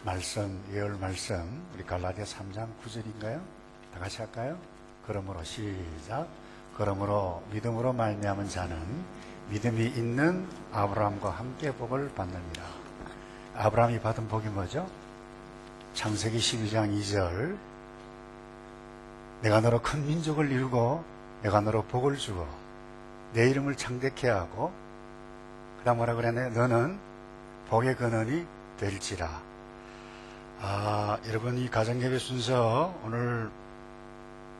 말씀, 예언 말씀, 우리 갈라디아 3장 9절인가요? 다 같이 할까요? 그러므로 시작. 그러므로 믿음으로 말미암은 자는 믿음이 있는 아브라함과 함께 복을 받느니라. 아브라함이 받은 복이 뭐죠? 창세기 12장 2절. 내가 너로 큰 민족을 이루고 내가 너로 복을 주고 내 이름을 창대케 하고, 그 다음 뭐라 그랬네? 너는 복의 근원이 될지라. 여러분, 이 가정예배 순서 오늘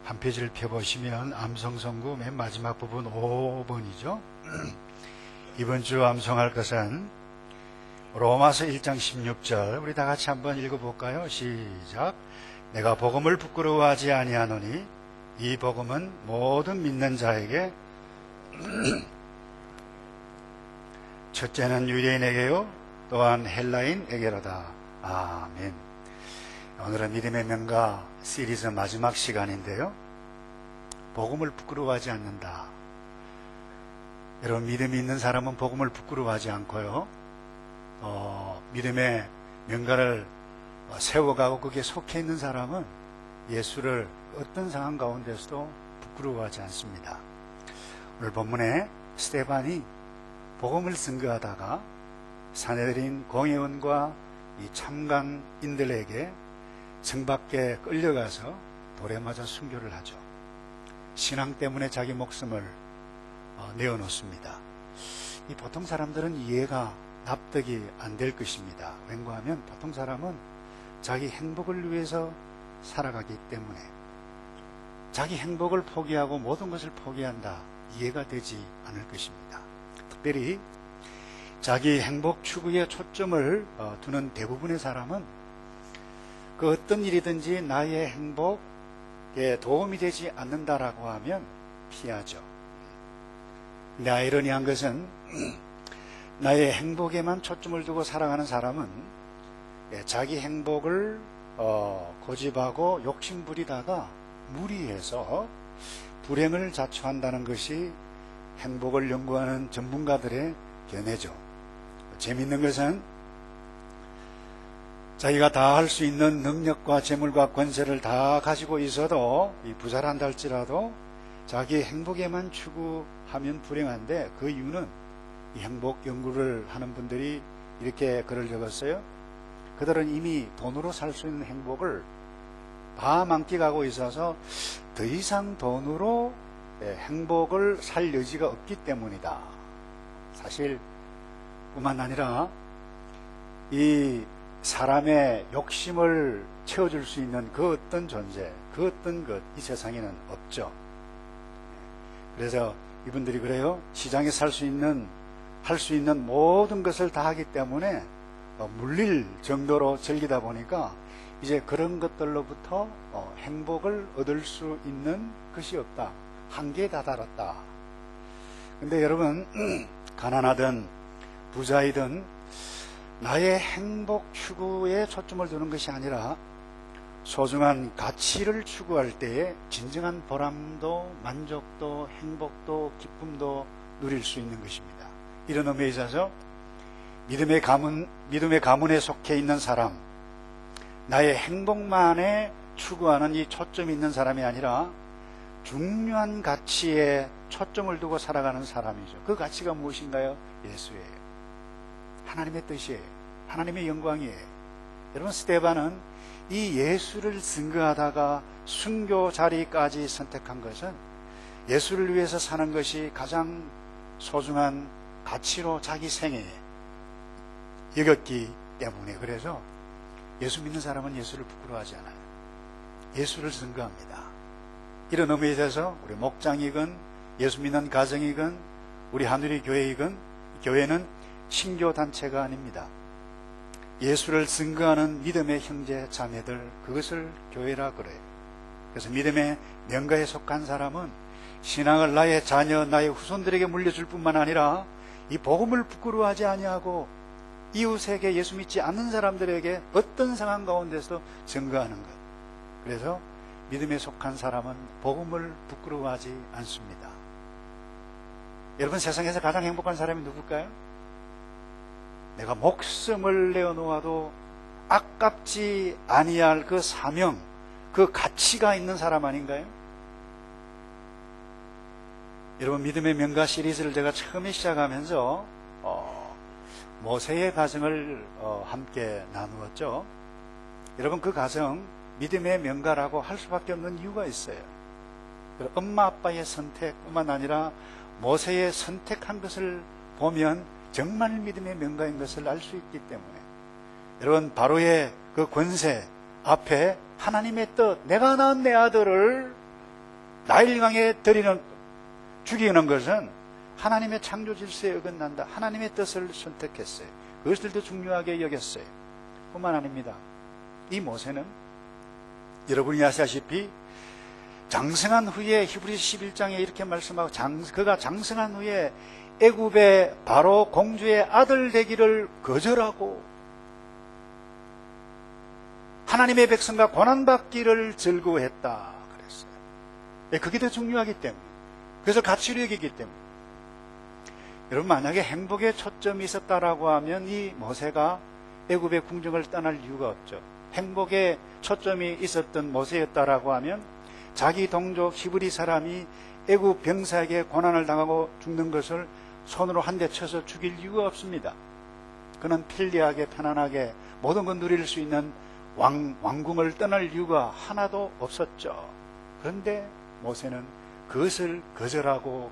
한 페이지를 펴보시면 암송선구 맨 마지막 부분 5번이죠. 이번 주 암송할 것은 로마서 1장 16절. 우리 다 같이 한번 읽어볼까요? 시작. 내가 복음을 부끄러워하지 아니하노니 이 복음은 모든 믿는 자에게 첫째는 유대인에게요 또한 헬라인에게로다. 아멘. 오늘은 믿음의 명가 시리즈 마지막 시간인데요, 복음을 부끄러워하지 않는다. 여러분, 믿음이 있는 사람은 복음을 부끄러워하지 않고요, 믿음의 명가를 세워가고 거기에 속해 있는 사람은 예수를 어떤 상황 가운데서도 부끄러워하지 않습니다. 오늘 본문에 스데반이 복음을 증거하다가 사내들인 공회원과 이 참관인들에게 성 밖에 끌려가서 돌에 맞아 순교를 하죠. 신앙 때문에 자기 목숨을 내어놓습니다. 이 보통 사람들은 이해가 납득이 안 될 것입니다. 왠가하면 보통 사람은 자기 행복을 위해서 살아가기 때문에 자기 행복을 포기하고 모든 것을 포기한다, 이해가 되지 않을 것입니다. 특별히 자기 행복 추구에 초점을 두는 대부분의 사람은 그 어떤 일이든지 나의 행복에 도움이 되지 않는다라고 하면 피하죠. 근데 아이러니한 것은 나의 행복에만 초점을 두고 살아가는 사람은 자기 행복을 고집하고 욕심부리다가 무리해서 불행을 자초한다는 것이 행복을 연구하는 전문가들의 견해죠. 재미있는 것은 자기가 다 할 수 있는 능력과 재물과 권세를 다 가지고 있어도, 이 부자를 한다 할지라도 자기 행복에만 추구하면 불행한데, 그 이유는 이 행복 연구를 하는 분들이 이렇게 글을 적었어요. 그들은 이미 돈으로 살 수 있는 행복을 다 만끽하고 있어서 더 이상 돈으로 행복을 살 여지가 없기 때문이다. 사실 뿐만 아니라 이 사람의 욕심을 채워줄 수 있는 그 어떤 존재, 그 어떤 것, 이 세상에는 없죠. 그래서 이분들이 그래요. 시장에 할 수 있는 모든 것을 다 하기 때문에 물릴 정도로 즐기다 보니까 이제 그런 것들로부터 행복을 얻을 수 있는 것이 없다. 한계에 다다랐다. 근데 여러분, 가난하든 부자이든 나의 행복 추구에 초점을 두는 것이 아니라 소중한 가치를 추구할 때에 진정한 보람도 만족도 행복도 기쁨도 누릴 수 있는 것입니다. 이런 의미에 있어서 믿음의 가문에 속해 있는 사람, 나의 행복만에 추구하는 이 초점이 있는 사람이 아니라 중요한 가치에 초점을 두고 살아가는 사람이죠. 그 가치가 무엇인가요? 예수예요. 하나님의 뜻이에요. 하나님의 영광이에요. 여러분, 스데반은 이 예수를 증거하다가 순교 자리까지 선택한 것은 예수를 위해서 사는 것이 가장 소중한 가치로 자기 생에 여겼기 때문에, 그래서 예수 믿는 사람은 예수를 부끄러워하지 않아요. 예수를 증거합니다. 이런 의미에 대해서 우리 목장이건 예수 믿는 가정이건 우리 하늘의 교회이건, 교회는 신교단체가 아닙니다. 예수를 증거하는 믿음의 형제 자매들, 그것을 교회라 그래요. 그래서 믿음의 명가에 속한 사람은 신앙을 나의 자녀, 나의 후손들에게 물려줄 뿐만 아니라 이 복음을 부끄러워하지 아니하고 이웃에게, 예수 믿지 않는 사람들에게 어떤 상황 가운데서도 증거하는 것. 그래서 믿음에 속한 사람은 복음을 부끄러워하지 않습니다. 여러분, 세상에서 가장 행복한 사람이 누굴까요? 내가 목숨을 내어놓아도 아깝지 아니할 그 사명, 그 가치가 있는 사람 아닌가요? 여러분, 믿음의 명가 시리즈를 제가 처음에 시작하면서 모세의 가정을 함께 나누었죠. 여러분, 그 가정 믿음의 명가라고 할 수밖에 없는 이유가 있어요. 엄마 아빠의 선택뿐만 아니라 모세의 선택한 것을 보면 정말 믿음의 명가인 것을 알 수 있기 때문에, 여러분, 바로의 그 권세 앞에 하나님의 뜻, 내가 낳은 내 아들을 나일강에 죽이는 것은 하나님의 창조 질서에 어긋난다. 하나님의 뜻을 선택했어요. 그것을 더 중요하게 여겼어요. 뿐만 아닙니다. 이 모세는 여러분이 아시다시피 장성한 후에 히브리서 11장에 이렇게 말씀하고, 그가 장성한 후에 애굽의 바로 공주의 아들 되기를 거절하고 하나님의 백성과 고난받기를 즐거워했다 그랬어요. 그게 더 중요하기 때문에, 그래서 가치로 여기기 때문에. 여러분, 만약에 행복에 초점이 있었다라고 하면 이 모세가 애굽의 궁정을 떠날 이유가 없죠. 행복에 초점이 있었던 모세였다라고 하면 자기 동족 히브리 사람이 애굽 병사에게 고난을 당하고 죽는 것을 손으로 한 대 쳐서 죽일 이유가 없습니다. 그는 편리하게 편안하게 모든 걸 누릴 수 있는 왕궁을 떠날 이유가 하나도 없었죠. 그런데 모세는 그것을 거절하고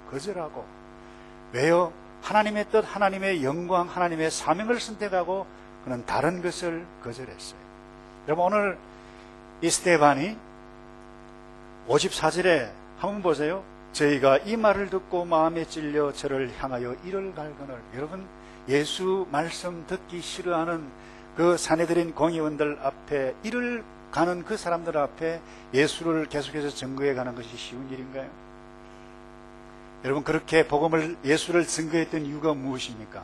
왜요? 하나님의 뜻, 하나님의 영광, 하나님의 사명을 선택하고 그는 다른 것을 거절했어요. 여러분, 오늘 이 스데반이 54절에 한번 보세요. 저희가 이 말을 듣고 마음에 찔려 저를 향하여 이를 갈거늘. 여러분, 예수 말씀 듣기 싫어하는 그 사내들인 공의원들 앞에, 이를 가는 그 사람들 앞에 예수를 계속해서 증거해 가는 것이 쉬운 일인가요? 여러분, 그렇게 예수를 증거했던 이유가 무엇입니까?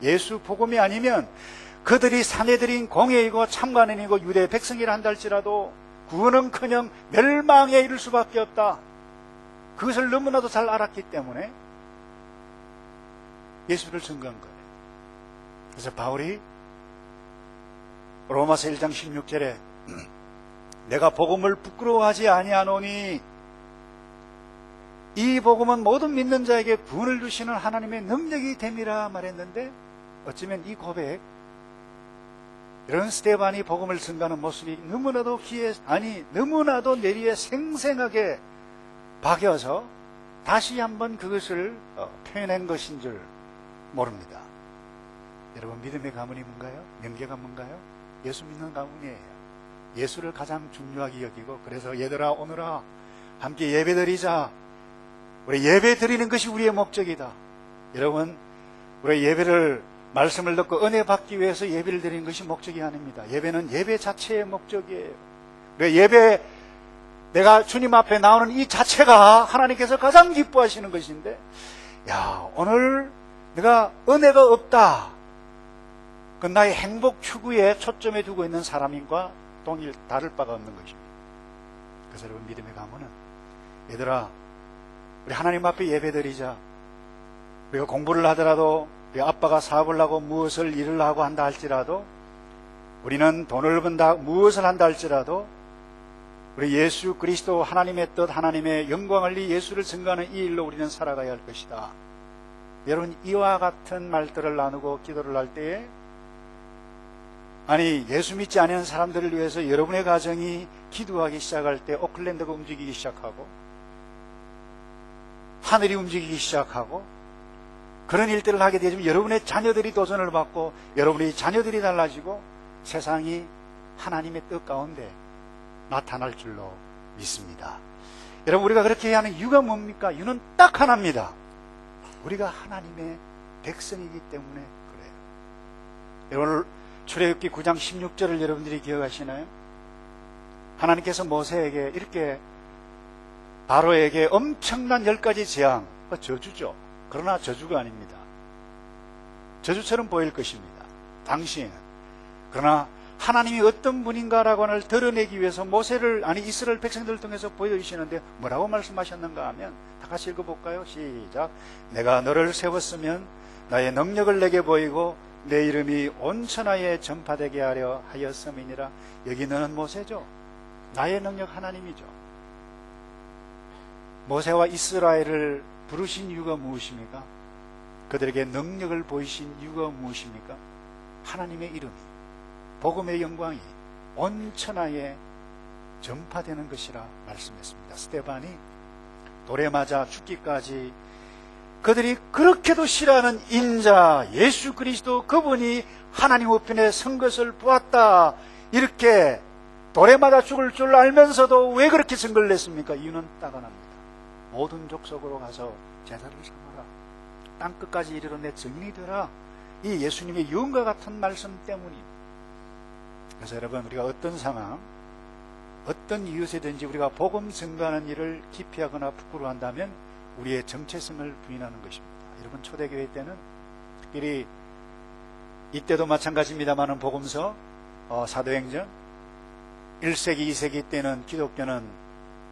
예수 복음이 아니면 그들이 사내들인 공회이고 참관인이고 유대 백성이라 한다 할지라도 구원은커녕 멸망에 이를 수밖에 없다. 그것을 너무나도 잘 알았기 때문에 예수를 증거한 거예요. 그래서 바울이 로마서 1장 16절에 내가 복음을 부끄러워하지 아니하노니 이 복음은 모든 믿는 자에게 구원을 주시는 하나님의 능력이 됨이라 말했는데, 어쩌면 이 고백, 이런 스데반이 복음을 증거하는 모습이 너무나도 내리에 생생하게 박여서 다시 한번 그것을 표현한 것인 줄 모릅니다. 여러분, 믿음의 가문이 뭔가요? 명계가 뭔가요? 예수 믿는 가문이에요. 예수를 가장 중요하게 여기고, 그래서 얘들아 오늘아 함께 예배드리자. 우리 예배 드리는 것이 우리의 목적이다. 여러분, 우리 예배를, 말씀을 듣고 은혜 받기 위해서 예배를 드리는 것이 목적이 아닙니다. 예배는 예배 자체의 목적이에요. 내가 주님 앞에 나오는 이 자체가 하나님께서 가장 기뻐하시는 것인데, 오늘 내가 은혜가 없다, 그건 나의 행복 추구에 초점에 두고 있는 사람인과 다를 바가 없는 것입니다. 그래서 여러분, 믿음의 가문은, 얘들아 우리 하나님 앞에 예배드리자. 우리가 공부를 하더라도, 우리 아빠가 사업을 하고 무엇을 일을 하고 한다 할지라도, 우리는 돈을 번다 무엇을 한다 할지라도, 우리 예수 그리스도 하나님의 뜻, 하나님의 영광을 위해 예수를 증거하는 이 일로 우리는 살아가야 할 것이다. 여러분, 이와 같은 말들을 나누고 기도를 할 때에, 예수 믿지 않는 사람들을 위해서 여러분의 가정이 기도하기 시작할 때 오클랜드가 움직이기 시작하고 하늘이 움직이기 시작하고 그런 일들을 하게 되면 여러분의 자녀들이 도전을 받고 여러분의 자녀들이 달라지고 세상이 하나님의 뜻 가운데 나타날 줄로 믿습니다. 여러분, 우리가 그렇게 해야 하는 이유가 뭡니까? 이유는 딱 하나입니다. 우리가 하나님의 백성이기 때문에 그래요. 여러분, 출애굽기 9장 16절을 여러분들이 기억하시나요? 하나님께서 모세에게 이렇게, 바로에게 엄청난 10가지 재앙, 저주죠. 그러나 저주가 아닙니다. 저주처럼 보일 것입니다. 당시에는. 그러나 하나님이 어떤 분인가라고를 드러내기 위해서 이스라엘 백성들을 통해서 보여주시는데 뭐라고 말씀하셨는가 하면, 다 같이 읽어볼까요? 시작. 내가 너를 세웠으면 나의 능력을 내게 보이고 내 이름이 온 천하에 전파되게 하려 하였음이니라. 여기 너는 모세죠. 나의 능력 하나님이죠. 모세와 이스라엘을 부르신 이유가 무엇입니까? 그들에게 능력을 보이신 이유가 무엇입니까? 하나님의 이름이, 복음의 영광이 온 천하에 전파되는 것이라 말씀했습니다. 스데반이 돌에 맞아 죽기까지 그들이 그렇게도 싫어하는 인자 예수 그리스도, 그분이 하나님 우편에 선 것을 보았다, 이렇게 돌에 맞아 죽을 줄 알면서도 왜 그렇게 선걸 냈습니까? 이유는 따가납니다. 모든 족속으로 가서 제사를 삼아라, 땅끝까지 이르러 내 증인이 되라, 이 예수님의 유언과 같은 말씀 때문입니다. 그래서 여러분, 우리가 어떤 상황, 어떤 이유에든지 우리가 복음 증거하는 일을 기피하거나 부끄러워한다면 우리의 정체성을 부인하는 것입니다. 여러분, 초대교회 때는 특별히 이때도 마찬가지입니다만은 복음서, 사도행전 1세기 2세기 때는 기독교는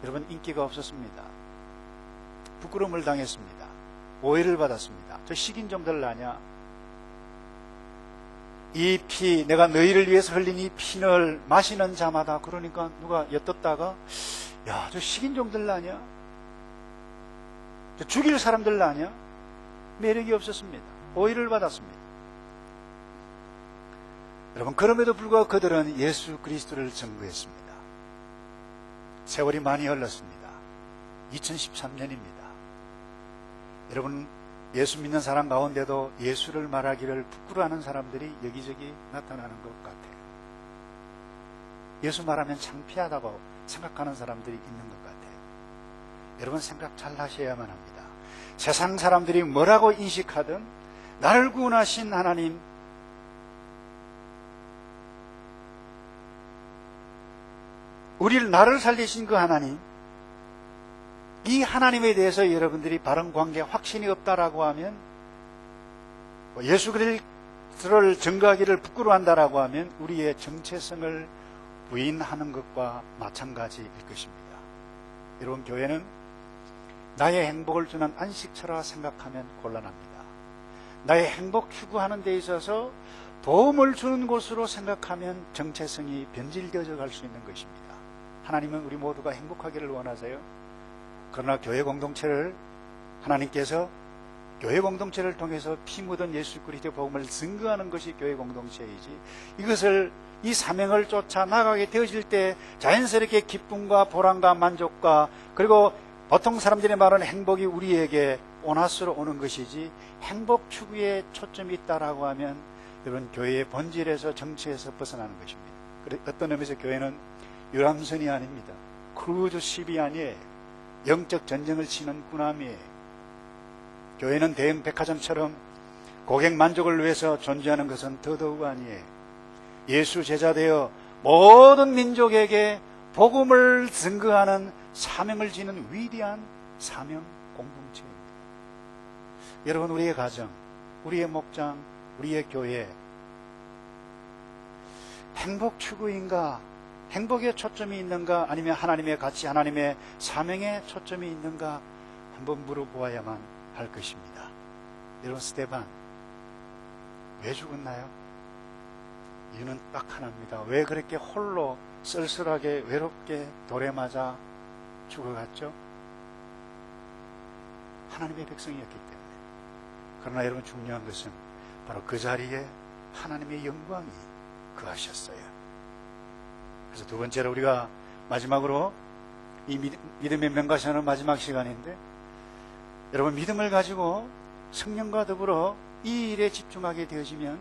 여러분 인기가 없었습니다. 부끄러움을 당했습니다. 오해를 받았습니다. 저 식인종들 아냐? 이 피, 내가 너희를 위해서 흘린 이 피를 마시는 자마다, 그러니까 누가 엿듣다가 야, 저 식인종들 아냐? 저 죽일 사람들 아냐? 매력이 없었습니다. 오해를 받았습니다. 여러분, 그럼에도 불구하고 그들은 예수 그리스도를 증거했습니다. 세월이 많이 흘렀습니다. 2013년입니다. 여러분, 예수 믿는 사람 가운데도 예수를 말하기를 부끄러워하는 사람들이 여기저기 나타나는 것 같아요. 예수 말하면 창피하다고 생각하는 사람들이 있는 것 같아요. 여러분, 생각 잘 하셔야만 합니다. 세상 사람들이 뭐라고 인식하든 나를 구원하신 하나님, 나를 살리신 그 하나님, 이 하나님에 대해서 여러분들이 바른 관계, 확신이 없다라고 하면, 예수 그리스도를 증거하기를 부끄러워한다라고 하면 우리의 정체성을 부인하는 것과 마찬가지일 것입니다. 여러분, 교회는 나의 행복을 주는 안식처라 생각하면 곤란합니다. 나의 행복 추구하는 데 있어서 도움을 주는 곳으로 생각하면 정체성이 변질되어 갈 수 있는 것입니다. 하나님은 우리 모두가 행복하기를 원하세요. 그러나 교회 공동체를, 하나님께서 교회 공동체를 통해서 피 묻은 예수 그리스도의 복음을 증거하는 것이 교회 공동체이지, 이것을, 이 사명을 쫓아 나가게 되어질 때 자연스럽게 기쁨과 보람과 만족과, 그리고 보통 사람들이 말하는 행복이 우리에게 온화스러 오는 것이지, 행복 추구에 초점이 있다라고 하면 여러분, 교회의 본질에서, 정체에서 벗어나는 것입니다. 어떤 의미에서 교회는 유람선이 아닙니다. 크루즈십이 아니에요. 영적 전쟁을 치는 군함이에요. 교회는 대형 백화점처럼 고객 만족을 위해서 존재하는 것은 더더욱 아니에요. 예수 제자 되어 모든 민족에게 복음을 증거하는 사명을 지는 위대한 사명 공동체입니다. 여러분, 우리의 가정, 우리의 목장, 우리의 교회, 행복 추구인가? 행복에 초점이 있는가? 아니면 하나님의 가치, 하나님의 사명에 초점이 있는가? 한번 물어보아야만 할 것입니다. 여러분, 스데반 왜 죽었나요? 이유는 딱 하나입니다. 왜 그렇게 홀로 쓸쓸하게 외롭게 돌에 맞아 죽어갔죠? 하나님의 백성이었기 때문에. 그러나 여러분, 중요한 것은 바로 그 자리에 하나님의 영광이 거하셨어요. 그래서 두 번째로, 우리가 마지막으로 이 믿음의 명가시하는 마지막 시간인데, 여러분, 믿음을 가지고 성령과 더불어 이 일에 집중하게 되어지면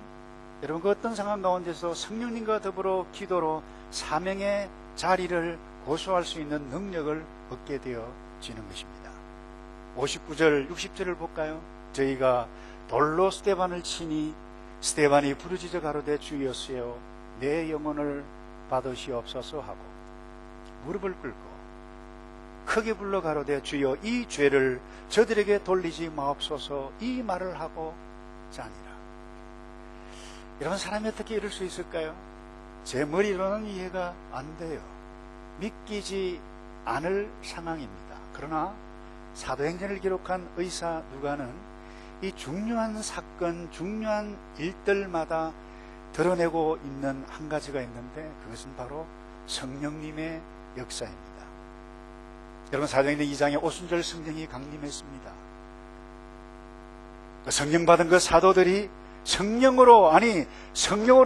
여러분, 그 어떤 상황 가운데서 성령님과 더불어 기도로 사명의 자리를 고수할 수 있는 능력을 얻게 되어지는 것입니다. 59절 60절을 볼까요? 저희가 돌로 스데반을 치니 스데반이 부르짖어 가로되 주여시여 내 영혼을 받으시옵소서 하고 무릎을 꿇고 크게 불러 가로되 주여 이 죄를 저들에게 돌리지 마옵소서, 이 말을 하고 자니라. 여러분, 사람이 어떻게 이럴 수 있을까요? 제 머리로는 이해가 안 돼요. 믿기지 않을 상황입니다. 그러나 사도행전을 기록한 의사 누가는 이 중요한 사건, 중요한 일들마다 드러내고 있는 한 가지가 있는데 그것은 바로 성령님의 역사입니다. 여러분, 사도행전 2장에 오순절 성령이 강림했습니다. 성령 받은 그 사도들이 성령으로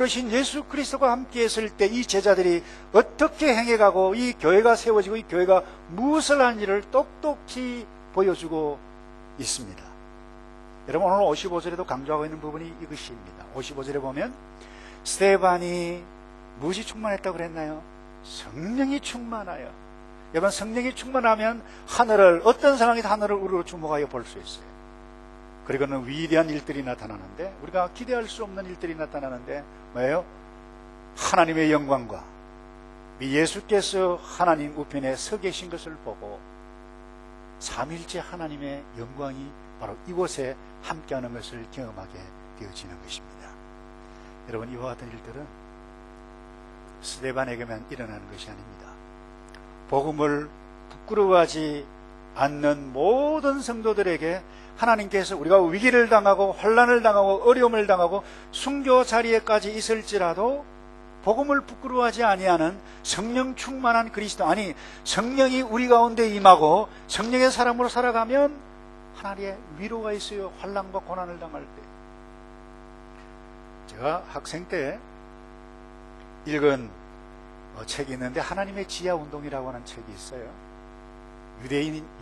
신 예수 그리스도가 함께 했을 때 이 제자들이 어떻게 행해가고 이 교회가 세워지고 이 교회가 무엇을 하는지를 똑똑히 보여주고 있습니다. 여러분, 오늘 55절에도 강조하고 있는 부분이 이것입니다. 55절에 보면 스데반이 무엇이 충만했다고 그랬나요? 성령이 충만하여. 여러분, 성령이 충만하면 어떤 상황에도 하늘을 우리로 주목하여 볼 수 있어요. 그리고는 위대한 일들이 나타나는데, 우리가 기대할 수 없는 일들이 나타나는데 뭐예요? 하나님의 영광과 예수께서 하나님 우편에 서 계신 것을 보고 삼일째 하나님의 영광이 바로 이곳에 함께하는 것을 경험하게 되어지는 것입니다. 여러분, 이와 같은 일들은 스데반에게만 일어나는 것이 아닙니다. 복음을 부끄러워하지 않는 모든 성도들에게 하나님께서 우리가 위기를 당하고 환난을 당하고 어려움을 당하고 순교 자리에까지 있을지라도 복음을 부끄러워하지 아니하는 성령 충만한 그리스도, 성령이 우리 가운데 임하고 성령의 사람으로 살아가면 하나님의 위로가 있어요. 환난과 고난을 당할 때. 제가 학생 때 읽은 책이 있는데 하나님의 지하 운동이라고 하는 책이 있어요.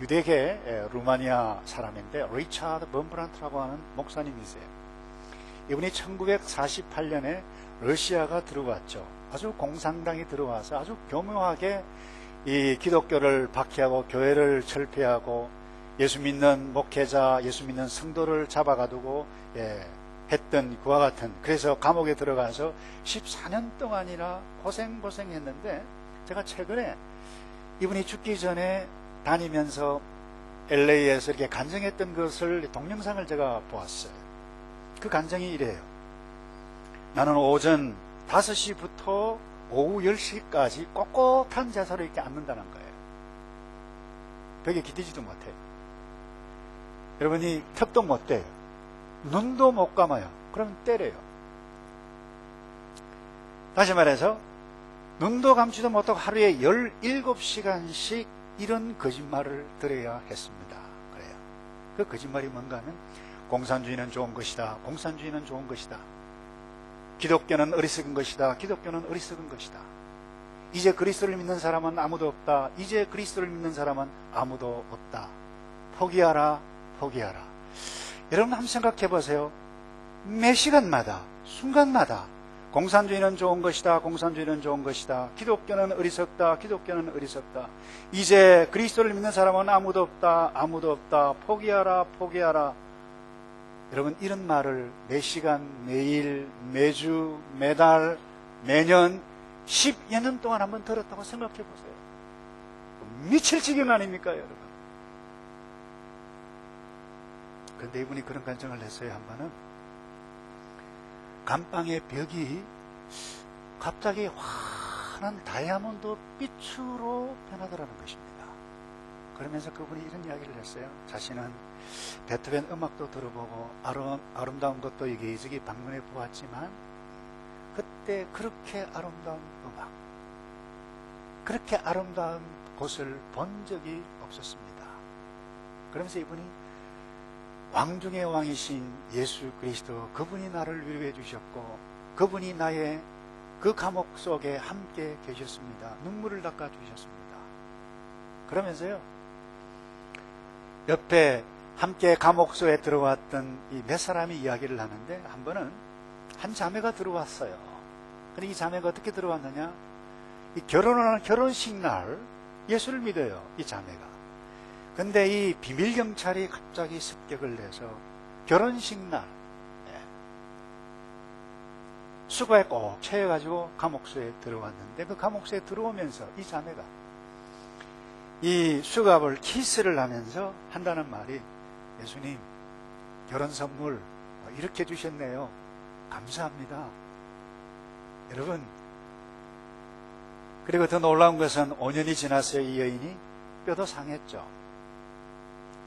유대계 루마니아 사람인데 리차드 범브란트라고 하는 목사님이세요. 이분이 1948년에 러시아가 들어왔죠. 아주 공산당이 들어와서 아주 교묘하게 이 기독교를 박해하고 교회를 철폐하고 예수 믿는 목회자, 예수 믿는 성도를 잡아가두고 했던 그와 같은, 그래서 감옥에 들어가서 14년 동안이나 고생했는데, 제가 최근에 이분이 죽기 전에 다니면서 LA에서 이렇게 간증했던 것을, 동영상을 제가 보았어요. 그 간증이 이래요. 나는 오전 5시부터 오후 10시까지 꼿꼿한 제사로 이렇게 앉는다는 거예요. 벽에 기대지도 못해요. 여러분이 턱도 못 대요. 눈도 못 감아요. 그러면 때려요. 다시 말해서 눈도 감지도 못하고 하루에 17시간씩 이런 거짓말을 들어야 했습니다. 그래요. 그 거짓말이 뭔가 하면 공산주의는 좋은 것이다. 공산주의는 좋은 것이다. 기독교는 어리석은 것이다. 기독교는 어리석은 것이다. 이제 그리스도를 믿는 사람은 아무도 없다. 이제 그리스도를 믿는 사람은 아무도 없다. 포기하라. 여러분, 한번 생각해 보세요. 매 시간마다, 순간마다 공산주의는 좋은 것이다. 공산주의는 좋은 것이다. 기독교는 어리석다. 기독교는 어리석다. 이제 그리스도를 믿는 사람은 아무도 없다. 아무도 없다. 포기하라. 여러분, 이런 말을 매 시간, 매일, 매주, 매달, 매년 10여 년 동안 한번 들었다고 생각해 보세요. 미칠 지경 아닙니까, 여러분? 그런데 이분이 그런 간증을 했어요. 한 번은 감방의 벽이 갑자기 환한 다이아몬드 빛으로 변하더라는 것입니다. 그러면서 그분이 이런 이야기를 했어요. 자신은 베토벤 음악도 들어보고 아름다운 것도 여기저기 방문해 보았지만 그때 그렇게 아름다운 음악, 그렇게 아름다운 곳을 본 적이 없었습니다. 그러면서 이분이 왕 중의 왕이신 예수 그리스도, 그분이 나를 위로해 주셨고 그분이 나의 그 감옥 속에 함께 계셨습니다. 눈물을 닦아 주셨습니다. 그러면서요, 옆에 함께 감옥 속에 들어왔던 이 몇 사람이 이야기를 하는데, 한 번은 한 자매가 들어왔어요. 근데 이 자매가 어떻게 들어왔느냐, 이 결혼하는 결혼식 날 예수를 믿어요, 이 자매가. 근데 이 비밀 경찰이 갑자기 습격을 해서 결혼식 날 수갑에 꼭 채워가지고 감옥소에 들어왔는데, 그 감옥소에 들어오면서 이 자매가 이 수갑을 키스를 하면서 한다는 말이, 예수님, 결혼 선물 이렇게 주셨네요. 감사합니다. 여러분, 그리고 더 놀라운 것은 5년이 지났어요. 이 여인이 뼈도 상했죠.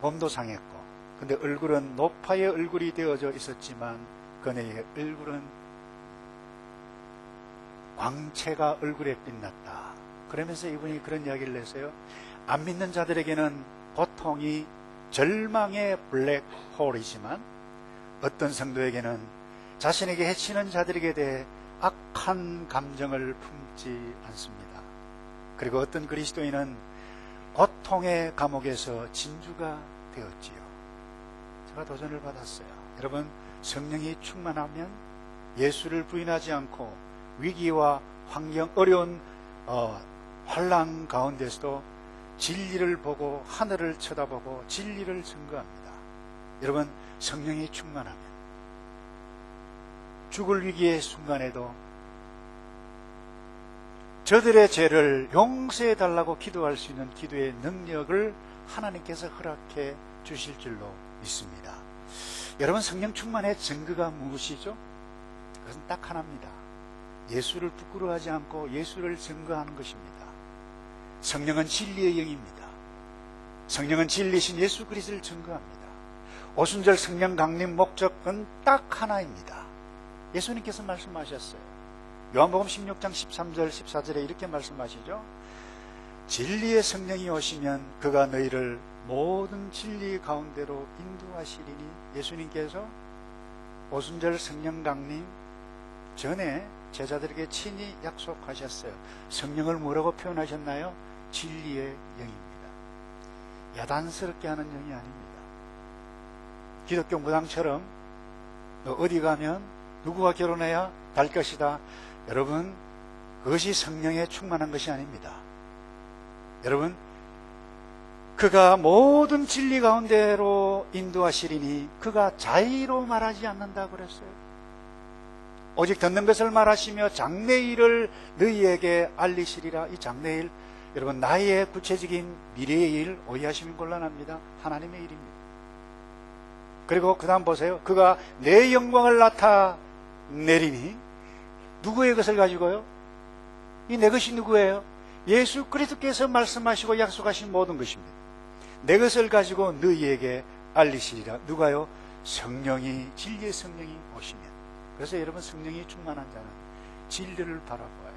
몸도 상했고, 근데 얼굴은 노파의 얼굴이 되어져 있었지만 그네의 얼굴은 광채가 얼굴에 빛났다. 그러면서 이분이 그런 이야기를 했어요. 안 믿는 자들에게는 고통이 절망의 블랙홀이지만 어떤 성도에게는 자신에게 해치는 자들에게 대해 악한 감정을 품지 않습니다. 그리고 어떤 그리스도인은 고통의 감옥에서 진주가 되었지요. 제가 도전을 받았어요. 여러분, 성령이 충만하면 예수를 부인하지 않고 위기와 환경, 어려운 환난 가운데서도 진리를 보고 하늘을 쳐다보고 진리를 증거합니다. 여러분, 성령이 충만하면 죽을 위기의 순간에도 저들의 죄를 용서해 달라고 기도할 수 있는 기도의 능력을 하나님께서 허락해 주실 줄로 믿습니다. 여러분, 성령 충만의 증거가 무엇이죠? 그것은 딱 하나입니다. 예수를 부끄러워하지 않고 예수를 증거하는 것입니다. 성령은 진리의 영입니다. 성령은 진리신 예수 그리스도를 증거합니다. 오순절 성령 강림 목적은 딱 하나입니다. 예수님께서 말씀하셨어요. 요한복음 16장 13절 14절에 이렇게 말씀하시죠. 진리의 성령이 오시면 그가 너희를 모든 진리 가운데로 인도하시리니, 예수님께서 오순절 성령 강림 전에 제자들에게 친히 약속하셨어요. 성령을 뭐라고 표현하셨나요? 진리의 영입니다. 야단스럽게 하는 영이 아닙니다. 기독교 무당처럼 너 어디 가면 누구와 결혼해야 달 것이다. 여러분, 그것이 성령에 충만한 것이 아닙니다. 여러분, 그가 모든 진리 가운데로 인도하시리니 그가 자의로 말하지 않는다 그랬어요. 오직 듣는 것을 말하시며 장래일을 너희에게 알리시리라. 이 장래일, 여러분, 나의 구체적인 미래의 일 오해하시면 곤란합니다. 하나님의 일입니다. 그리고 그 다음 보세요. 그가 내 영광을 나타내리니, 누구의 것을 가지고요? 이 내 것이 누구예요? 예수 그리스도께서 말씀하시고 약속하신 모든 것입니다. 내 것을 가지고 너희에게 알리시리라. 누가요? 성령이, 진리의 성령이 오시면. 그래서 여러분, 성령이 충만한 자는 진리를 바라보아요.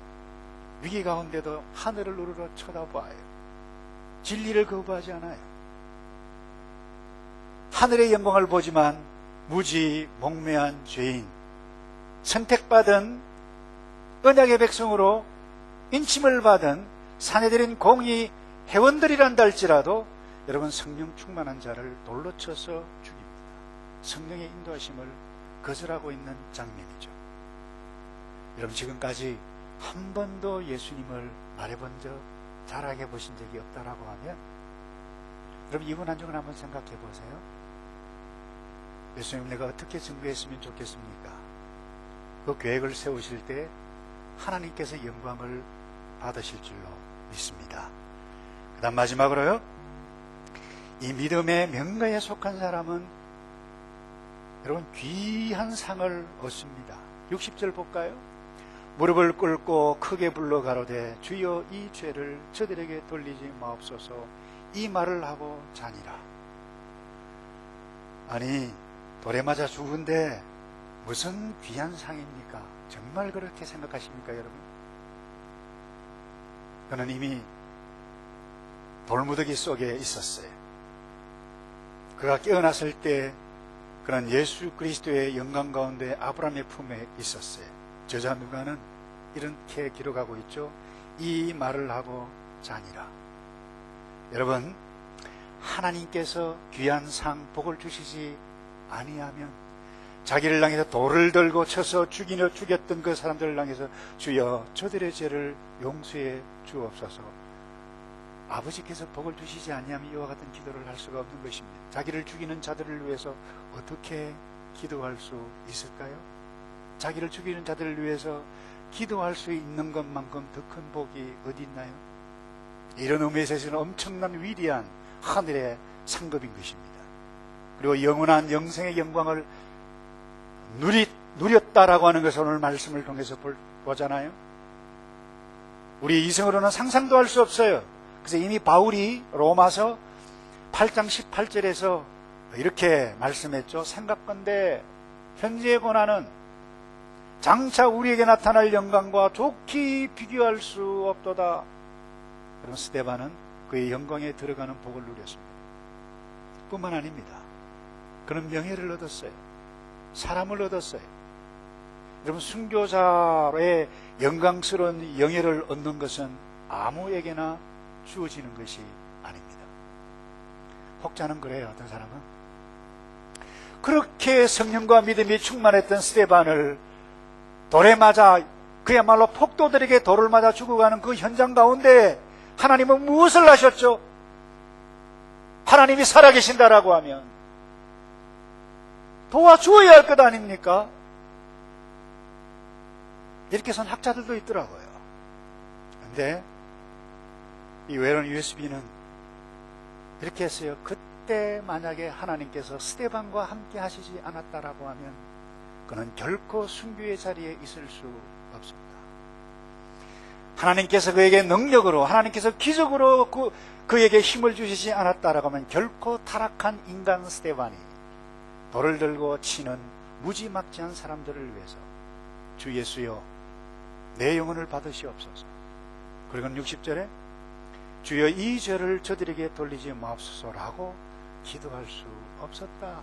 위기 가운데도 하늘을 우러러 쳐다보아요. 진리를 거부하지 않아요. 하늘의 영광을 보지만 무지 목매한 죄인, 선택받은 언약의 백성으로 인침을 받은 사내들인 공의 회원들이란다 할지라도 여러분, 성령 충만한 자를 돌로 쳐서 죽입니다. 성령의 인도하심을 거절하고 있는 장면이죠. 여러분, 지금까지 한 번도 예수님을 말해본 적, 자랑해 보신 적이 없다라고 하면, 여러분, 이번 한 주간 한번 생각해 보세요. 예수님, 내가 어떻게 증거했으면 좋겠습니까? 그 계획을 세우실 때 하나님께서 영광을 받으실 줄로 믿습니다. 그 다음 마지막으로요, 이 믿음의 명가에 속한 사람은 여러분, 귀한 상을 얻습니다. 60절 볼까요? 무릎을 꿇고 크게 불러 가로되 주여 이 죄를 저들에게 돌리지 마옵소서. 이 말을 하고 자니라. 아니, 돌에 맞아 죽은데 무슨 귀한 상입니까? 정말 그렇게 생각하십니까, 여러분? 그는 이미 돌무더기 속에 있었어요. 그가 깨어났을 때 그는 예수 그리스도의 영광 가운데 아브라함의 품에 있었어요. 저자 누가는 이렇게 기록하고 있죠. 이 말을 하고 자니라. 여러분, 하나님께서 귀한 상, 복을 주시지 아니하면 자기를 향해서 돌을 들고 쳐서 죽였던 그 사람들을 향해서 주여 저들의 죄를 용서해 주옵소서. 아버지께서 복을 주시지 아니하면 이와 같은 기도를 할 수가 없는 것입니다. 자기를 죽이는 자들을 위해서 어떻게 기도할 수 있을까요? 자기를 죽이는 자들을 위해서 기도할 수 있는 것만큼 더 큰 복이 어디 있나요? 이런 의미에서 있어서는 엄청난 위대한 하늘의 상급인 것입니다. 그리고 영원한 영생의 영광을 누렸다라고 하는 것을 오늘 말씀을 통해서 보잖아요. 우리 이성으로는 상상도 할 수 없어요. 그래서 이미 바울이 로마서 8장 18절에서 이렇게 말씀했죠. 생각건대 현재의 고난은 장차 우리에게 나타날 영광과 좋게 비교할 수 없도다. 그럼 스데반은 그의 영광에 들어가는 복을 누렸습니다. 뿐만 아닙니다. 그는 명예를 얻었어요. 사람을 얻었어요. 여러분, 순교자의 영광스러운 영예를 얻는 것은 아무에게나 주어지는 것이 아닙니다. 혹자는 그래요. 어떤 사람은 그렇게 성령과 믿음이 충만했던 스데반을 돌에 맞아, 그야말로 폭도들에게 돌을 맞아 죽어가는 그 현장 가운데 하나님은 무엇을 하셨죠? 하나님이 살아계신다라고 하면 도와주어야 할 것 아닙니까? 이렇게 선 학자들도 있더라고요. 근데 이 웨런 USB는 이렇게 했어요. 그때 만약에 하나님께서 스데반과 함께 하시지 않았다라고 하면 그는 결코 순교의 자리에 있을 수 없습니다. 하나님께서 그에게 능력으로, 하나님께서 기적으로 그에게 힘을 주시지 않았다라고 하면 결코 타락한 인간 스데반이 돌을 들고 치는 무지막지한 사람들을 위해서 주 예수여 내 영혼을 받으시옵소서. 그리고 60절에 주여 이 죄를 저들에게 돌리지 마옵소서라고 기도할 수 없었다.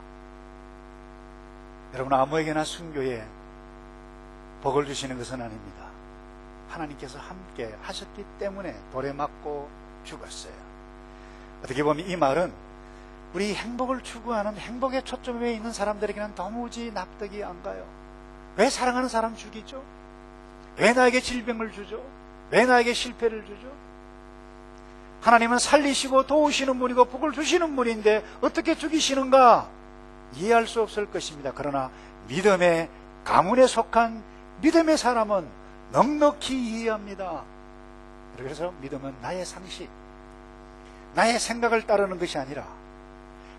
여러분, 아무에게나 순교에 복을 주시는 것은 아닙니다. 하나님께서 함께 하셨기 때문에 돌에 맞고 죽었어요. 어떻게 보면 이 말은 우리 행복을 추구하는 행복의 초점에 있는 사람들에게는 도무지 납득이 안 가요. 왜 사랑하는 사람 죽이죠? 왜 나에게 질병을 주죠? 왜 나에게 실패를 주죠? 하나님은 살리시고 도우시는 분이고 복을 주시는 분인데 어떻게 죽이시는가? 이해할 수 없을 것입니다. 그러나 믿음의 가문에 속한 믿음의 사람은 넉넉히 이해합니다. 그래서 믿음은 나의 상식, 나의 생각을 따르는 것이 아니라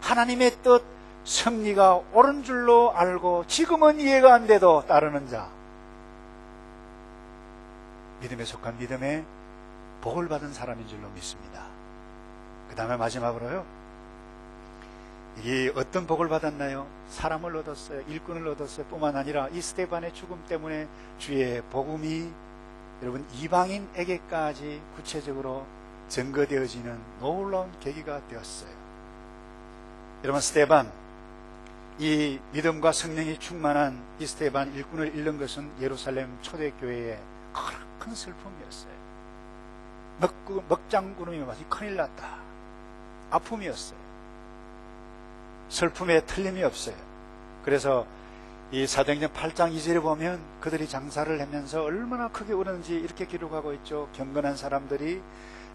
하나님의 뜻, 섭리가 옳은 줄로 알고 지금은 이해가 안 돼도 따르는 자, 믿음에 속한 믿음의 복을 받은 사람인 줄로 믿습니다. 그 다음에 마지막으로요, 이게 어떤 복을 받았나요? 사람을 얻었어요. 일꾼을 얻었어요. 뿐만 아니라 이 스데반의 죽음 때문에 주의 복음이 여러분 이방인에게까지 구체적으로 증거되어지는 놀라운 계기가 되었어요. 여러분, 스데반, 이 믿음과 성령이 충만한 이 스데반 일꾼을 잃는 것은 예루살렘 초대교회의 큰 슬픔이었어요. 먹장구름이 마치 큰일 났다. 아픔이었어요. 슬픔에 틀림이 없어요. 그래서 이 사도행전 8장 2절에 보면 그들이 장사를 하면서 얼마나 크게 울었는지 이렇게 기록하고 있죠. 경건한 사람들이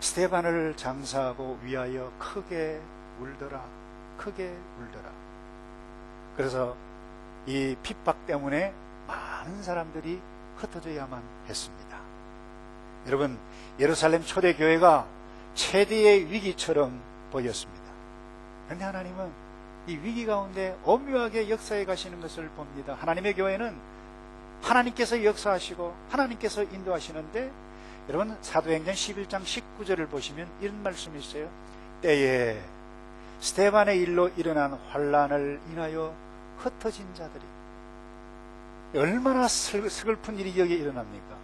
스데반을 장사하고 위하여 크게 울더라. 크게 울더라. 그래서 이 핍박 때문에 많은 사람들이 흩어져야만 했습니다. 여러분, 예루살렘 초대교회가 최대의 위기처럼 보였습니다. 그런데 하나님은 이 위기 가운데 오묘하게 역사해 가시는 것을 봅니다. 하나님의 교회는 하나님께서 역사하시고 하나님께서 인도하시는데, 여러분 사도행전 11장 19절을 보시면 이런 말씀이 있어요. 때에 스데반의 일로 일어난 환난을 인하여 흩어진 자들이, 얼마나 슬픈 일이 여기에 일어납니까?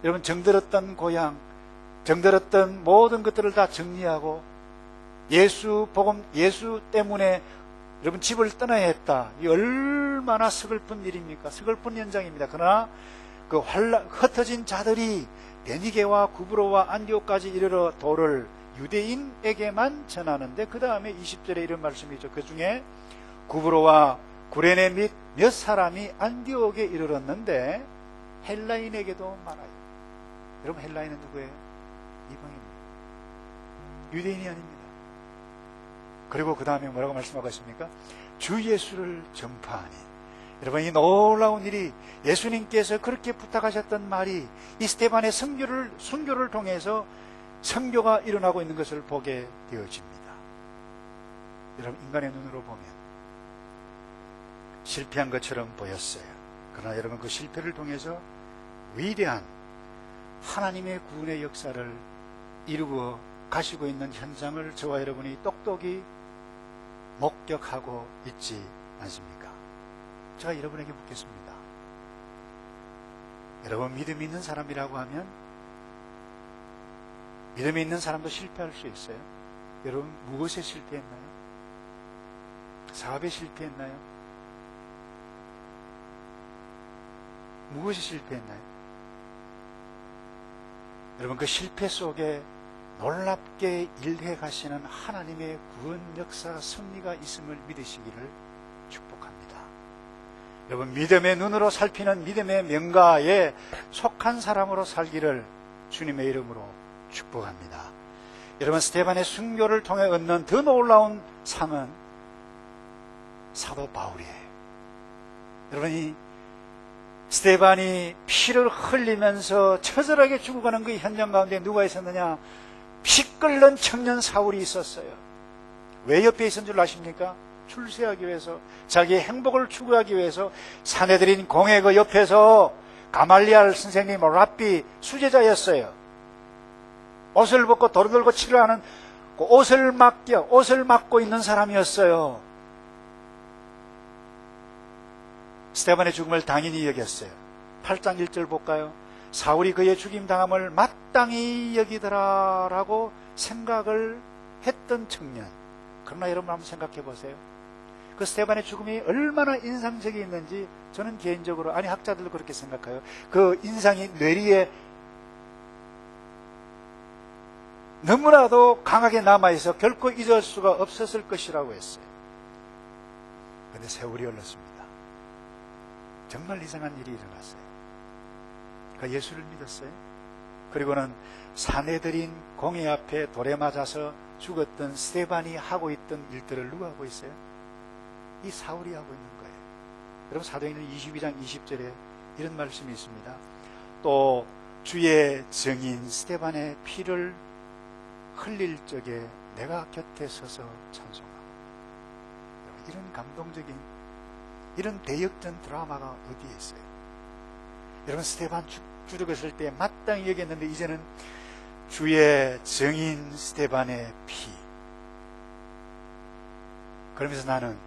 여러분, 정들었던 고향, 정들었던 모든 것들을 다 정리하고 예수 복음, 예수 때문에 여러분 집을 떠나야 했다. 이 얼마나 서글픈 일입니까? 서글픈 현장입니다. 그러나 그 흩어진 자들이 베니게와 구브로와 안디옥까지 이르러 도를 유대인에게만 전하는데, 그 다음에 20절에 이런 말씀이죠. 그 중에 구브로와 구레네 및 몇 사람이 안디옥에 이르렀는데 헬라인에게도 말하여. 여러분, 헬라인은 누구예요? 이방인입니다. 유대인이 아닙니다. 그리고 그 다음에 뭐라고 말씀하고 있습니까? 주 예수를 전파하니. 여러분, 이 놀라운 일이, 예수님께서 그렇게 부탁하셨던 말이 이 스데반의 순교를 통해서 선교가 일어나고 있는 것을 보게 되어집니다. 여러분, 인간의 눈으로 보면 실패한 것처럼 보였어요. 그러나 여러분, 그 실패를 통해서 위대한 하나님의 구원의 역사를 이루어 가시고 있는 현장을 저와 여러분이 똑똑히 목격하고 있지 않습니까? 제가 여러분에게 묻겠습니다. 여러분, 믿음이 있는 사람이라고 하면 믿음이 있는 사람도 실패할 수 있어요. 여러분, 무엇에 실패했나요? 사업에 실패했나요? 무엇에 실패했나요? 여러분, 그 실패 속에 놀랍게 일해 가시는 하나님의 구원 역사 승리가 있음을 믿으시기를 축복합니다. 여러분, 믿음의 눈으로 살피는 믿음의 명가에 속한 사람으로 살기를 주님의 이름으로 축복합니다. 여러분, 스데반의 순교를 통해 얻는 더 놀라운 상은 사도 바울이에요. 여러분이 스데반이 피를 흘리면서 처절하게 죽어가는 그 현장 가운데 누가 있었느냐? 피 끓는 청년 사울이 있었어요. 왜 옆에 있었는 줄 아십니까? 출세하기 위해서, 자기의 행복을 추구하기 위해서 사내들인 공회 그 옆에서 가말리알 선생님, 랍비 수제자였어요. 옷을 벗고 돌을 들고 치료하는 그 옷을 맡고 있는 사람이었어요. 스데반의 죽음을 당연히 여겼어요. 8장 1절 볼까요? 사울이 그의 죽임당함을 마땅히 여기더라라고 생각을 했던 청년. 그러나 여러분 한번 생각해 보세요. 그 스데반의 죽음이 얼마나 인상적이었는지 저는 개인적으로, 아니 학자들도 그렇게 생각해요. 그 인상이 뇌리에 너무나도 강하게 남아있어 결코 잊을 수가 없었을 것이라고 했어요. 그런데 세월이 흘렀습니다. 정말 이상한 일이 일어났어요. 그 예수를 믿었어요. 그리고는 사내들인 공회 앞에 돌에 맞아서 죽었던 스데반이 하고 있던 일들을 누가 하고 있어요? 이 사울이 하고 있는 거예요. 여러분, 사도행전 22장 20절에 이런 말씀이 있습니다. 또 주의 증인 스데반의 피를 흘릴 적에 내가 곁에 서서 찬송하고. 이런 감동적인, 이런 대역전 드라마가 어디에 있어요? 여러분, 스데반 죽었을 때 마땅히 여겼는데 이제는 주의 증인 스데반의 피. 그러면서 나는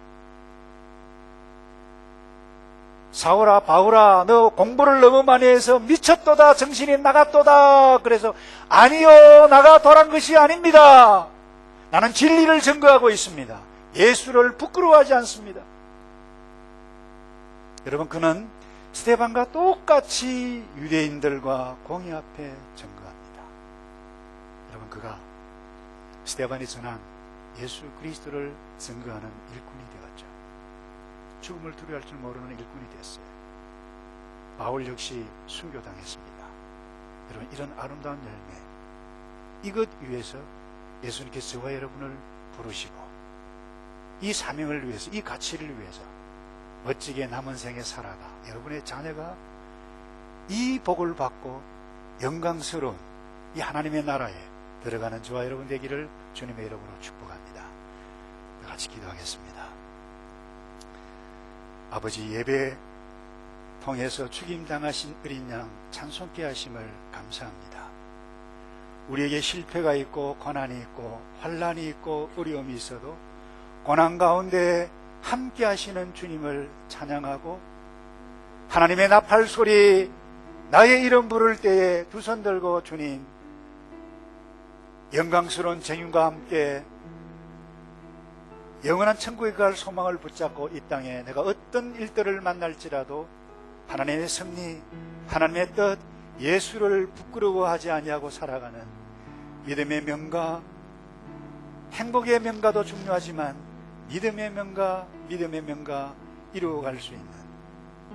사울아, 바울아, 너 공부를 너무 많이 해서 미쳤도다, 정신이 나갔도다. 그래서 아니요, 나가 돌아간 것이 아닙니다. 나는 진리를 증거하고 있습니다. 예수를 부끄러워하지 않습니다. 여러분, 그는 스데반과 똑같이 유대인들과 공회 앞에 증거합니다. 여러분, 그가 스데반이 전한 예수 그리스도를 증거하는 일꾼이 되었죠. 죽음을 두려워할 줄 모르는 일꾼이 됐어요. 바울 역시 순교당했습니다. 여러분, 이런 아름다운 열매, 이것 위해서 예수님께서 저와 여러분을 부르시고 이 사명을 위해서, 이 가치를 위해서 멋지게 남은 생에 살아가 여러분의 자녀가 이 복을 받고 영광스러운 이 하나님의 나라에 들어가는 저와 여러분 되기를 주님의 이름으로 축복합니다. 같이 기도하겠습니다. 아버지, 예배 통해서 죽임당하신 어린 양 찬송케 하심을 감사합니다. 우리에게 실패가 있고 고난이 있고 환난이 있고 어려움이 있어도 고난 가운데 함께 하시는 주님을 찬양하고 하나님의 나팔 소리, 나의 이름 부를 때에 두 손 들고 주님, 영광스러운 정인과 함께 영원한 천국에 갈 소망을 붙잡고 이 땅에 내가 어떤 일들을 만날지라도 하나님의 섭리, 하나님의 뜻, 예수를 부끄러워하지 아니하고 살아가는 믿음의 명가, 행복의 명가도 중요하지만 믿음의 명가 이루어갈 수 있는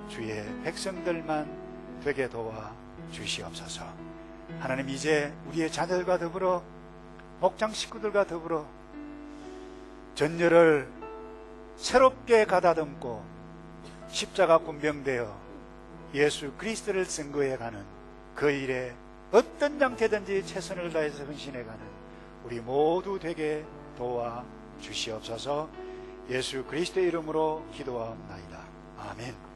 주의 백성들만 되게 도와 주시옵소서. 하나님, 이제 우리의 자녀들과 더불어 목장 식구들과 더불어 전열을 새롭게 가다듬고 십자가 군병되어 예수 그리스도를 증거해가는 그 일에 어떤 양태든지 최선을 다해서 헌신해가는 우리 모두 되게 도와 주시옵소서. 예수 그리스도의 이름으로 기도하옵나이다. 아멘.